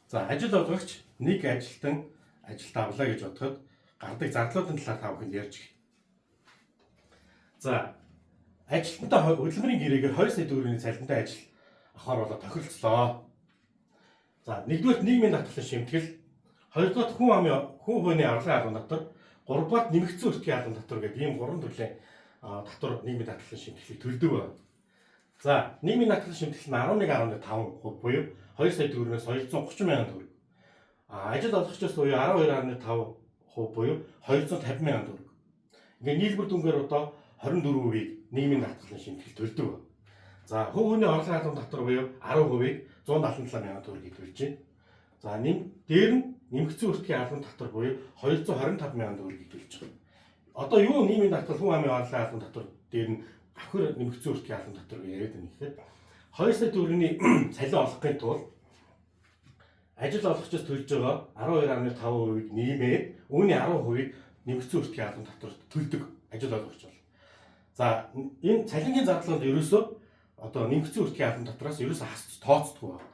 За ажил олгогч нэг ажилтан ажилд авлаа гэж бодоход гардаг зардлуудын талаар та бүхэнд ярьж гээ. За ажилтнтай хөдөлмөрийн гэрээгээр 2 сая төгрөгийн цалинтай ажил авахар болоо тохиролцлоо. За нэгдүгээр нийгмийн даатгалын шимтгэл, хоёрдугаар хүн хууны авралын албан татвар, гуравдугаар нэмэгдсэн өртгийн албан татвар гэдэг ийм 3 төрлийн татвар нийгмийн даатгалын шимтгэлийг төлдөг байна. За нийгмийн даатгалын шимтгэл нь 11.5% буюу 2 сая төгрөгөөс 230 мянган төгрөг. Ажил олгогчдоос буюу 12.5% буюу 250 мянган төгрөг. Ингээд нийлбэр дүнгээр одоо 24%-ийг нийгмийн даатгалын шимтгэл төлдөг байна. За хүн хүний орлогын албан татвар буюу 10%-ийг 177 мянган төгрөгийг төлж байна. За дээр нь нэмэгдсэн өртгийн албан татвар буюу 225 мянган төгрөгийг төлж байгаа. Одоо юу нийгмийн даатгал хүн амын орлогын албан татвар дээр нь авахар нэмэгдсэн өртгийн албан татвар яриад байна гэхэд 2 сая төгрөгийн цалин олохын тулд ажил олгогчдоос төлж байгаа 12.5%-ийг нэмээд үүний 10%-ийг нэмэгдсэн өртгийн албан татварт төлдөг ажил олгогч бол. За энэ цалингийн зардлууд ерөөсөө одоо нэмэгдсэн өртгийн албан татвараас ерөөсөө тооцдгүй байна.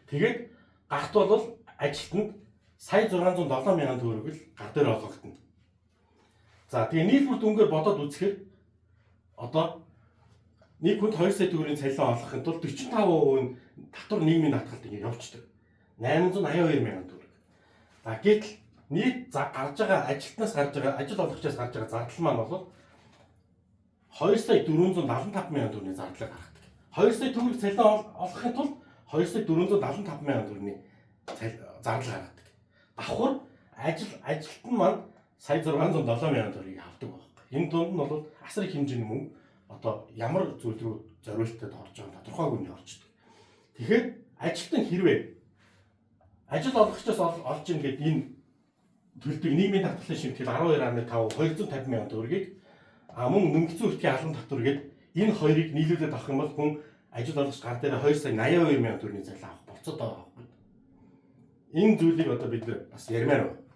Тэгээд гарт бол ажилтнанд сая 607 мянган төгрөг л гар дээр олгогдно. За тэгээ нийлбэр дүнгээр бодоод үзэхэд одоо нэг хүнд 2 сая төгрөгийн цалин олгохын тулд 45% нь татвар нийгмийн даатгалд ингэ явчихдаг. 882 мянган төгрөг. За гэтэл нийт гарч байгаа ажилтнаас гарч байгаа ажил олгогчоос гарч байгаа зардал маань бол 2 сая 475 мянган төгрөгийн зардлыг гаргадаг. 2 сая төгрөг цалин олгохын тулд 2 сая 475 мянган төгрөгийн зардал гаргадаг. Давхар ажилтан маань сая 607 мянган төгрөгийг авдаг байхгүй. Энэ дунд нь бол асар их хэмжээний мөнгө одоо ямар зүйл рүү зориултад орж байгаа нь тодорхойгүй нь орчдөг. Тэгэхээр ажилтан хэрвээ ажил олгогчоос олж ийн гэдэг энэ төлдөг нийгмийн даатгалын шимтгэл 12.5 250 мянган төгрөгийг мөн нэмэгдсэн өртгийн албан татвар гээд энэ хоёрыг нийлүүлээд авах юм бол хүн ажил олгогч гар дээр 2 сая 82 мянган төгрөгийн цалин авах болцоод байгаа байхгүй. Энэ зүйлийг одоо бид бас ярмаар байна.